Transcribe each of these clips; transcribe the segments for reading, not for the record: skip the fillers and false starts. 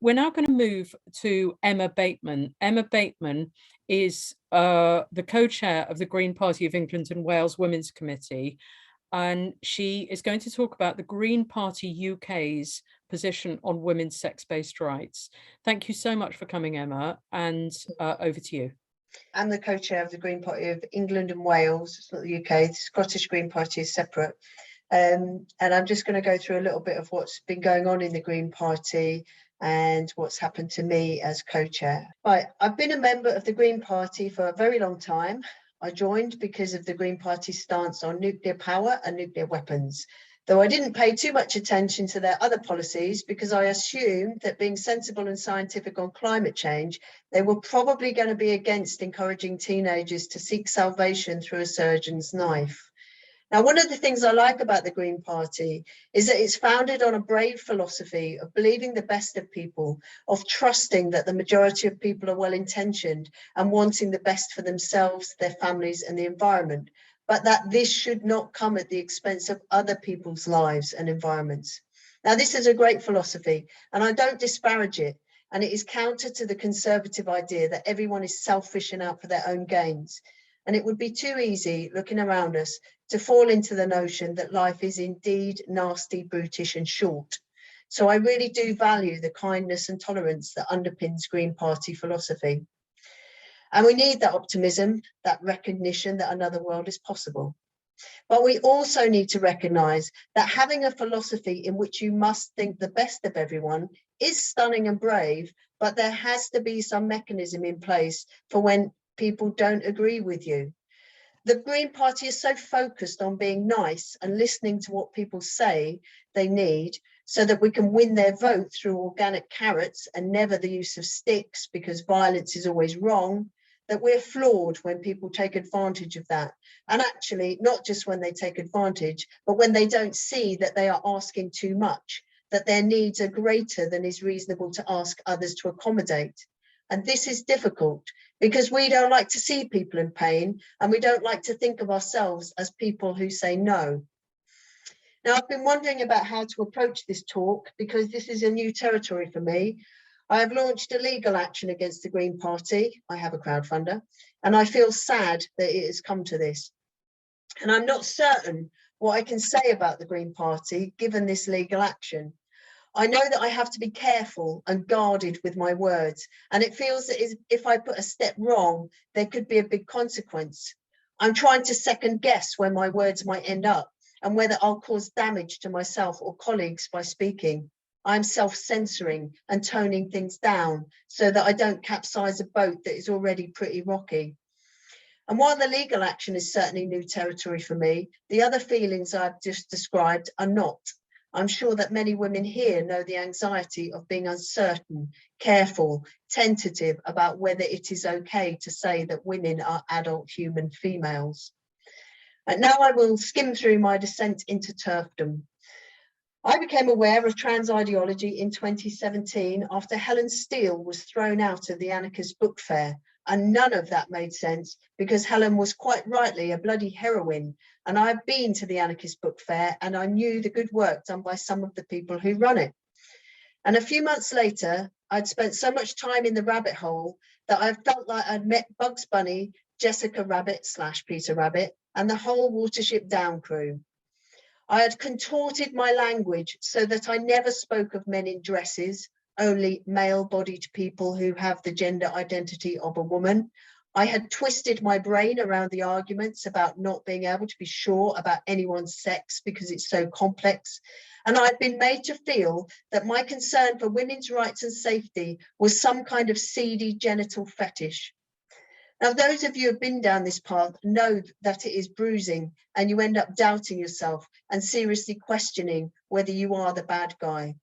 we're now going to move to Emma Bateman. Emma Bateman is the co-chair of the Green Party of England and Wales Women's Committee, and she is going to talk about the Green Party UK's position on women's sex-based rights. Thank you so much for coming, Emma, and over to you. I'm the co-chair of the Green Party of England and Wales. It's not the UK. The Scottish Green Party is separate. And I'm just going to go through a little bit of what's been going on in the Green Party and what's happened to me as co-chair. Right, I've been a member of the Green Party for a very long time. I joined because of the Green Party's stance on nuclear power and nuclear weapons, though I didn't pay too much attention to their other policies because I assumed that being sensible and scientific on climate change, they were probably going to be against encouraging teenagers to seek salvation through a surgeon's knife. Now, one of the things I like about the Green Party is that it's founded on a brave philosophy of believing the best of people, of trusting that the majority of people are well-intentioned and wanting the best for themselves, their families and the environment, but that this should not come at the expense of other people's lives and environments. Now, this is a great philosophy and I don't disparage it, and it is counter to the conservative idea that everyone is selfish and out for their own gains. And it would be too easy, looking around us, to fall into the notion that life is indeed nasty, brutish and short. So I really do value the kindness and tolerance that underpins Green Party philosophy. And we need that optimism, that recognition that another world is possible. But we also need to recognise that having a philosophy in which you must think the best of everyone is stunning and brave, but there has to be some mechanism in place for when people don't agree with you. The Green Party is so focused on being nice and listening to what people say they need so that we can win their vote through organic carrots and never the use of sticks because violence is always wrong, that we're flawed when people take advantage of that. And actually, not just when they take advantage, but when they don't see that they are asking too much, that their needs are greater than is reasonable to ask others to accommodate. And this is difficult because we don't like to see people in pain and we don't like to think of ourselves as people who say no. Now, I've been wondering about how to approach this talk because this is a new territory for me. I have launched a legal action against the Green Party. I have a crowdfunder and I feel sad that it has come to this. And I'm not certain what I can say about the Green Party given this legal action. I know that I have to be careful and guarded with my words, and it feels that if I put a step wrong, there could be a big consequence. I'm trying to second guess where my words might end up and whether I'll cause damage to myself or colleagues by speaking. I'm self-censoring and toning things down so that I don't capsize a boat that is already pretty rocky. And while the legal action is certainly new territory for me, the other feelings I've just described are not. I'm sure that many women here know the anxiety of being uncertain, careful, tentative about whether it is okay to say that women are adult human females. And now I will skim through my descent into turfdom. I became aware of trans ideology in 2017 after Helen Steele was thrown out of the anarchist book fair. And none of that made sense because Helen was quite rightly a bloody heroine. And I've been to the anarchist book fair and I knew the good work done by some of the people who run it. And a few months later, I'd spent so much time in the rabbit hole that I felt like I'd met Bugs Bunny, Jessica Rabbit / Peter Rabbit, and the whole Watership Down crew. I had contorted my language so that I never spoke of men in dresses, only male-bodied people who have the gender identity of a woman. I had twisted my brain around the arguments about not being able to be sure about anyone's sex because it's so complex. And I'd been made to feel that my concern for women's rights and safety was some kind of seedy genital fetish. Now, those of you who have been down this path know that it is bruising and you end up doubting yourself and seriously questioning whether you are the bad guy.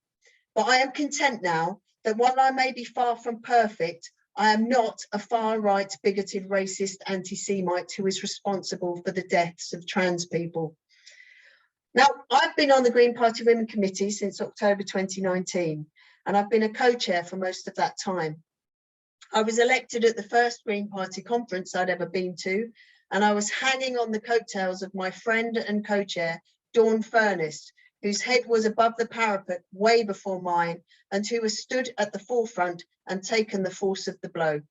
But I am content now that while I may be far from perfect, I am not a far-right, bigoted, racist anti-Semite who is responsible for the deaths of trans people. Now, I've been on the Green Party Women Committee since October 2019, and I've been a co-chair for most of that time. I was elected at the first Green Party conference I'd ever been to, and I was hanging on the coattails of my friend and co-chair, Dawn Furness, whose head was above the parapet way before mine, and who has stood at the forefront and taken the force of the blow.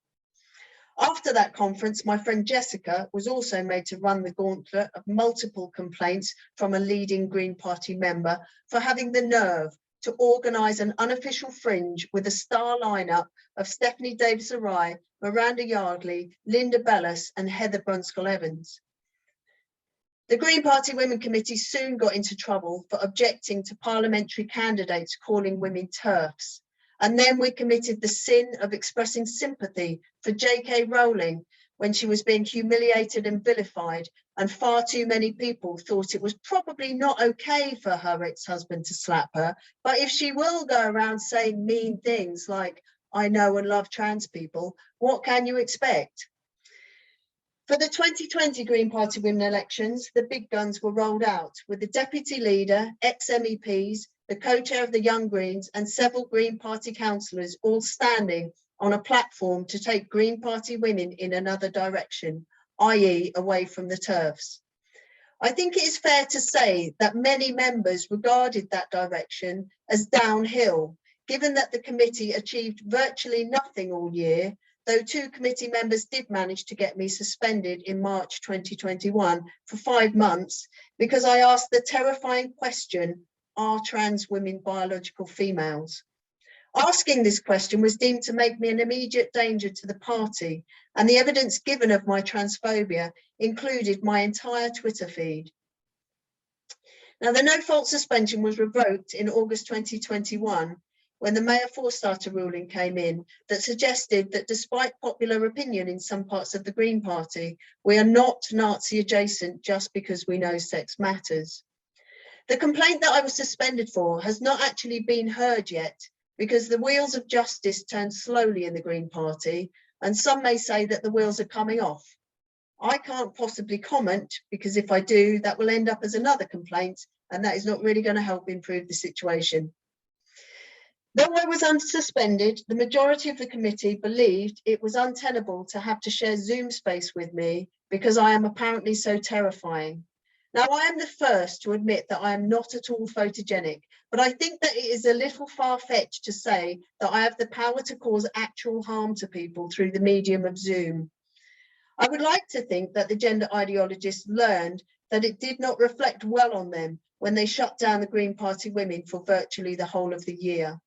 After that conference, my friend Jessica was also made to run the gauntlet of multiple complaints from a leading Green Party member for having the nerve to organise an unofficial fringe with a star lineup of Stephanie Davis-Arai, Miranda Yardley, Linda Bellis and Heather Brunskill-Evans. The Green Party Women Committee soon got into trouble for objecting to parliamentary candidates calling women TERFs. And then we committed the sin of expressing sympathy for J.K. Rowling when she was being humiliated and vilified, and far too many people thought it was probably not okay for her ex-husband to slap her, but if she will go around saying mean things like, I know and love trans people, what can you expect? For the 2020 Green Party women elections, the big guns were rolled out with the deputy leader, ex-MEPs, the co-chair of the Young Greens and several Green Party councillors all standing on a platform to take Green Party women in another direction, i.e. away from the TERFs. I think it is fair to say that many members regarded that direction as downhill, given that the committee achieved virtually nothing all year, though 2 committee members did manage to get me suspended in March 2021 for 5 months because I asked the terrifying question, are trans women biological females? Asking this question was deemed to make me an immediate danger to the party, and the evidence given of my transphobia included my entire Twitter feed. Now, the no-fault suspension was revoked in August 2021 when the Mayor Forstater ruling came in that suggested that despite popular opinion in some parts of the Green Party, we are not Nazi adjacent just because we know sex matters. The complaint that I was suspended for has not actually been heard yet because the wheels of justice turn slowly in the Green Party, and some may say that the wheels are coming off. I can't possibly comment because if I do, that will end up as another complaint, and that is not really going to help improve the situation. Though I was unsuspended, the majority of the committee believed it was untenable to have to share Zoom space with me because I am apparently so terrifying. Now, I am the first to admit that I am not at all photogenic, but I think that it is a little far-fetched to say that I have the power to cause actual harm to people through the medium of Zoom. I would like to think that the gender ideologists learned that it did not reflect well on them when they shut down the Green Party women for virtually the whole of the year.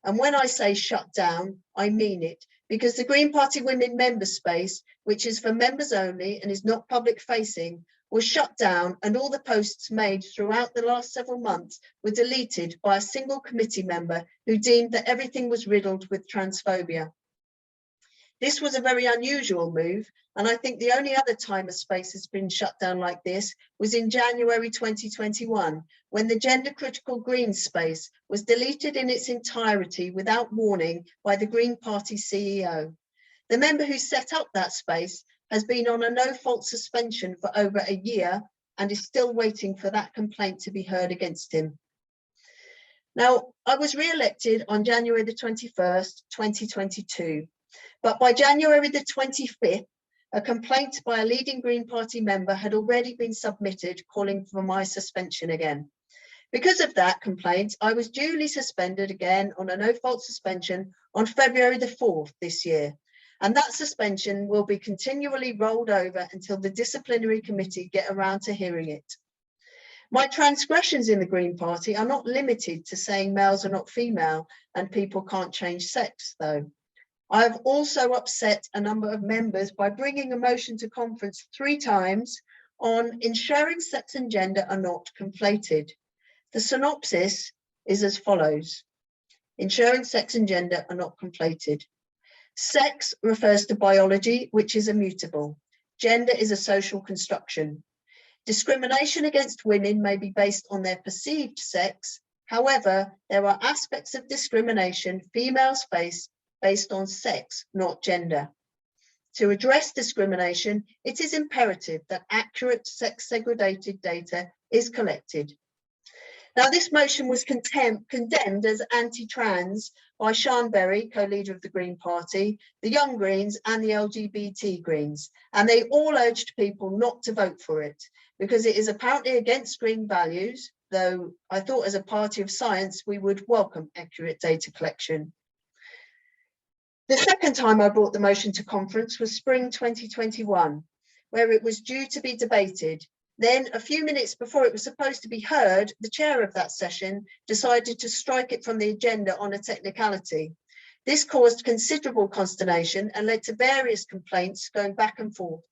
And when I say shut down, I mean it, because the Green Party women member space, which is for members only and is not public facing, was shut down, and all the posts made throughout the last several months were deleted by a single committee member who deemed that everything was riddled with transphobia. This was a very unusual move, and I think the only other time a space has been shut down like this was in January 2021, when the gender critical Green space was deleted in its entirety without warning by the Green Party CEO. The member who set up that space has been on a no-fault suspension for over a year and is still waiting for that complaint to be heard against him. Now, I was re-elected on January the 21st, 2022, but by January the 25th, a complaint by a leading Green Party member had already been submitted calling for my suspension again. Because of that complaint, I was duly suspended again on a no-fault suspension on February the 4th this year. And that suspension will be continually rolled over until the disciplinary committee get around to hearing it. My transgressions in the Green Party are not limited to saying males are not female and people can't change sex, though. I have also upset a number of members by bringing a motion to conference 3 times on ensuring sex and gender are not conflated. The synopsis is as follows. Ensuring sex and gender are not conflated. Sex refers to biology, which is immutable. Gender is a social construction. Discrimination against women may be based on their perceived sex. However, there are aspects of discrimination females face based on sex, not gender. To address discrimination, it is imperative that accurate sex-segregated data is collected. Now, this motion was condemned as anti-trans by Sian Berry, co-leader of the Green Party, the Young Greens and the LGBT Greens, and they all urged people not to vote for it because it is apparently against Green values, though I thought as a party of science, we would welcome accurate data collection. The second time I brought the motion to conference was spring 2021, where it was due to be debated. Then, a few minutes before it was supposed to be heard, the chair of that session decided to strike it from the agenda on a technicality. This caused considerable consternation and led to various complaints going back and forth.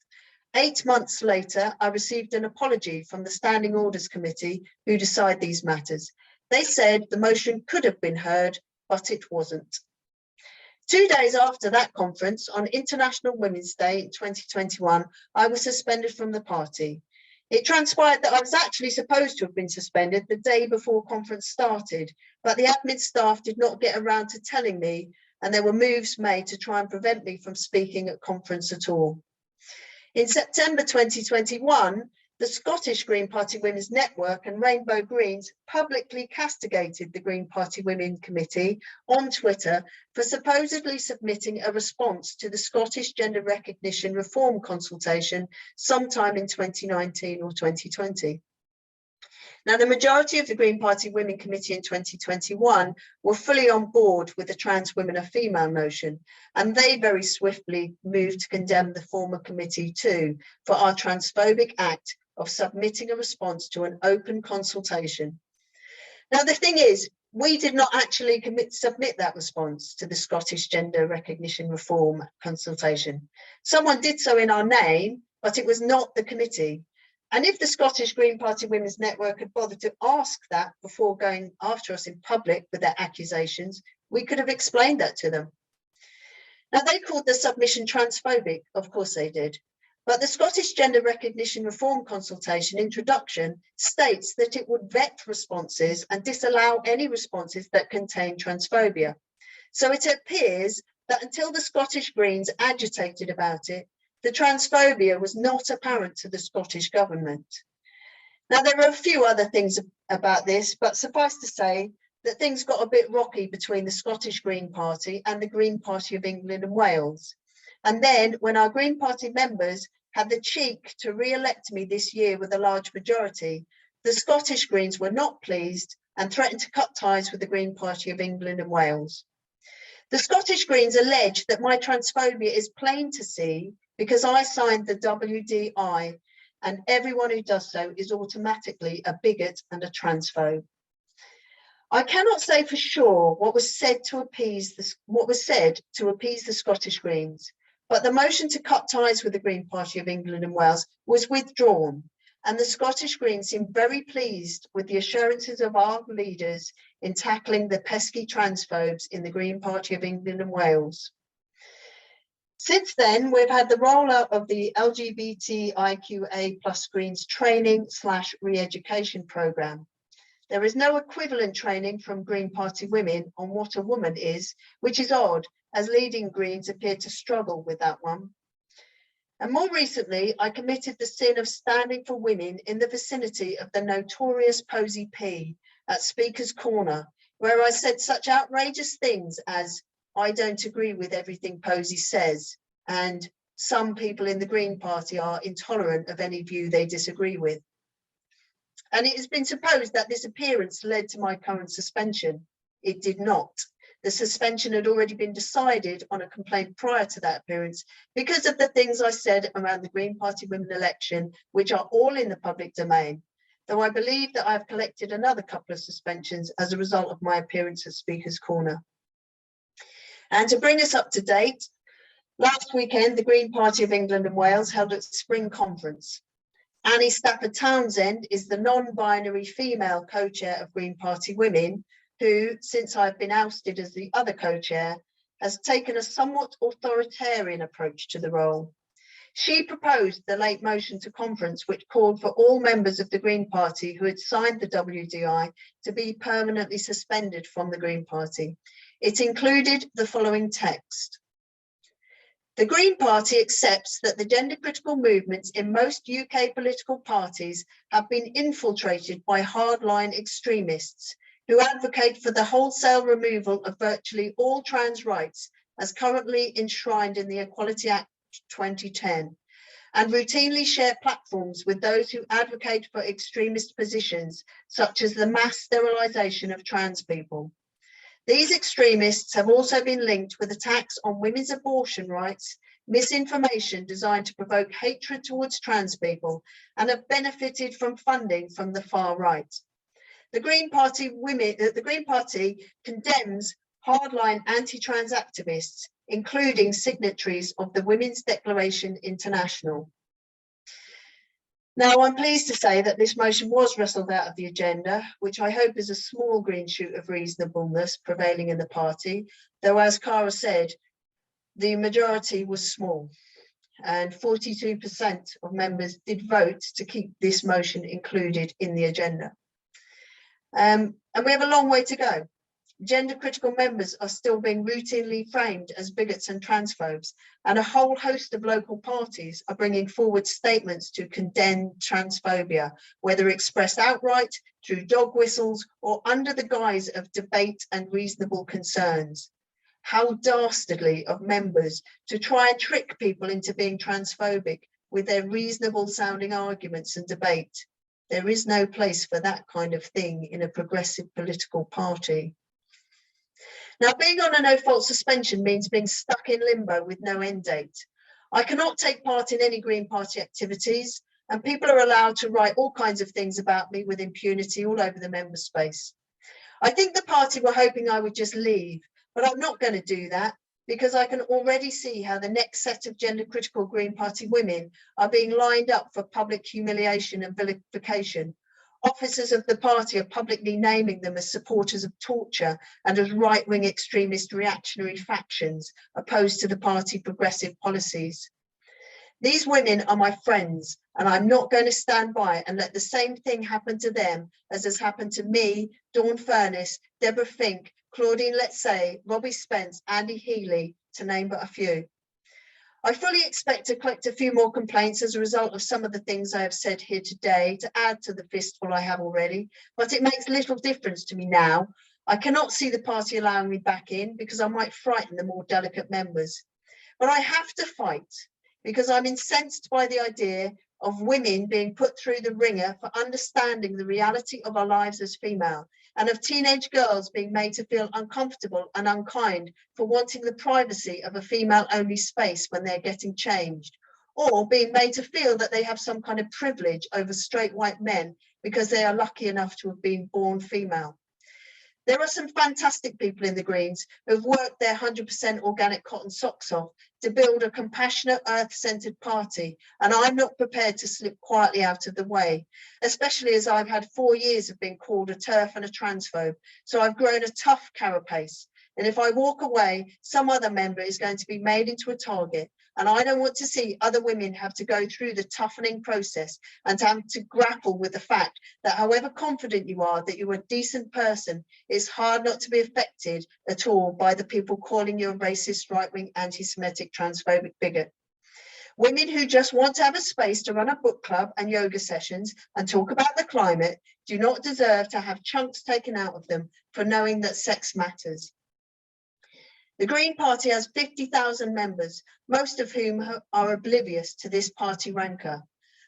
8 months later, I received an apology from the Standing Orders Committee who decide these matters. They said the motion could have been heard, but it wasn't. 2 days after that conference, on International Women's Day in 2021, I was suspended from the party. It transpired that I was actually supposed to have been suspended the day before conference started, but the admin staff did not get around to telling me, and there were moves made to try and prevent me from speaking at conference at all. In September 2021, the Scottish Green Party Women's Network and Rainbow Greens publicly castigated the Green Party Women Committee on Twitter for supposedly submitting a response to the Scottish Gender Recognition Reform consultation sometime in 2019 or 2020. Now, the majority of the Green Party Women Committee in 2021 were fully on board with the Trans Women Are Female motion, and they very swiftly moved to condemn the former committee too for our transphobic act of submitting a response to an open consultation. Now, the thing is, we did not actually submit that response to the Scottish Gender Recognition Reform consultation. Someone did so in our name, but it was not the committee. And if the Scottish Green Party Women's Network had bothered to ask that before going after us in public with their accusations, we could have explained that to them. Now, they called the submission transphobic, of course they did, but the Scottish Gender Recognition Reform consultation introduction states that it would vet responses and disallow any responses that contain transphobia. So it appears that until the Scottish Greens agitated about it, the transphobia was not apparent to the Scottish government. Now, there are a few other things about this, but suffice to say that things got a bit rocky between the Scottish Green Party and the Green Party of England and Wales. And then when our Green Party members had the cheek to re-elect me this year with a large majority, the Scottish Greens were not pleased and threatened to cut ties with the Green Party of England and Wales. The Scottish Greens allege that my transphobia is plain to see because I signed the WDI, and everyone who does so is automatically a bigot and a transphobe. I cannot say for sure what was said to appease the Scottish Greens, but the motion to cut ties with the Green Party of England and Wales was withdrawn, and the Scottish Greens seemed very pleased with the assurances of our leaders in tackling the pesky transphobes in the Green Party of England and Wales. Since then, we've had the rollout of the LGBTQIA plus Greens training / re-education programme. There is no equivalent training from Green Party women on what a woman is, which is odd, as leading Greens appear to struggle with that one. And more recently, I committed the sin of standing for women in the vicinity of the notorious Posy P at Speaker's Corner, where I said such outrageous things as, "I don't agree with everything Posy says," and "some people in the Green Party are intolerant of any view they disagree with." And it has been supposed that this appearance led to my current suspension. It did not. The suspension had already been decided on a complaint prior to that appearance because of the things I said around the Green Party women election, which are all in the public domain, though I believe that I have collected another couple of suspensions as a result of my appearance at Speaker's Corner. And to bring us up to date, last weekend, the Green Party of England and Wales held its spring conference. Annie Stafford Townsend is the non-binary female co-chair of Green Party Women, who, since I've been ousted as the other co-chair, has taken a somewhat authoritarian approach to the role. She proposed the late motion to conference, which called for all members of the Green Party who had signed the WDI to be permanently suspended from the Green Party. It included the following text. The Green Party accepts that the gender-critical movements in most UK political parties have been infiltrated by hardline extremists who advocate for the wholesale removal of virtually all trans rights as currently enshrined in the Equality Act 2010, and routinely share platforms with those who advocate for extremist positions, such as the mass sterilisation of trans people. These extremists have also been linked with attacks on women's abortion rights, misinformation designed to provoke hatred towards trans people, and have benefited from funding from the far right. The Green Party condemns hardline anti-trans activists, including signatories of the Women's Declaration International. Now, I'm pleased to say that this motion was wrestled out of the agenda, which I hope is a small green shoot of reasonableness prevailing in the party, though as Cara said, the majority was small, and 42% of members did vote to keep this motion included in the agenda. And we have a long way to go. Gender critical members are still being routinely framed as bigots and transphobes, and a whole host of local parties are bringing forward statements to condemn transphobia, whether expressed outright, through dog whistles, or under the guise of debate and reasonable concerns. How dastardly of members to try and trick people into being transphobic with their reasonable sounding arguments and debate. There is no place for that kind of thing in a progressive political party. Now, being on a no-fault suspension means being stuck in limbo with no end date. I cannot take part in any Green Party activities, and people are allowed to write all kinds of things about me with impunity all over the member space. I think the party were hoping I would just leave, but I'm not going to do that because I can already see how the next set of gender critical Green Party women are being lined up for public humiliation and vilification. Officers of the party are publicly naming them as supporters of torture and as right-wing extremist reactionary factions opposed to the party progressive policies. These women are my friends, and I'm not going to stand by and let the same thing happen to them as has happened to me, Dawn Furness, Deborah Fink, Claudine Let's Robbie Spence, Andy Healy, to name but a few. I fully expect to collect a few more complaints as a result of some of the things I have said here today to add to the fistful I have already, but it makes little difference to me now. I cannot see the party allowing me back in because I might frighten the more delicate members. But I have to fight because I'm incensed by the idea of women being put through the ringer for understanding the reality of our lives as female, and of teenage girls being made to feel uncomfortable and unkind for wanting the privacy of a female-only space when they're getting changed, or being made to feel that they have some kind of privilege over straight white men because they are lucky enough to have been born female. There are some fantastic people in the Greens who've worked their 100% organic cotton socks off to build a compassionate, earth-centred party, and I'm not prepared to slip quietly out of the way, especially as I've had 4 years of being called a TERF and a transphobe, so I've grown a tough carapace. And if I walk away, some other member is going to be made into a target, and I don't want to see other women have to go through the toughening process and to have to grapple with the fact that however confident you are that you're a decent person, it's hard not to be affected at all by the people calling you a racist, right-wing, anti-Semitic, transphobic bigot. Women who just want to have a space to run a book club and yoga sessions and talk about the climate do not deserve to have chunks taken out of them for knowing that sex matters. The Green Party has 50,000 members, most of whom are oblivious to this party rancor.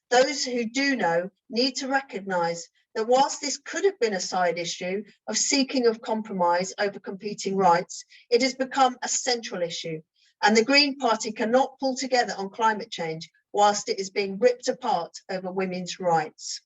Those who do know need to recognise that whilst this could have been a side issue of seeking of compromise over competing rights, it has become a central issue, and the Green Party cannot pull together on climate change whilst it is being ripped apart over women's rights.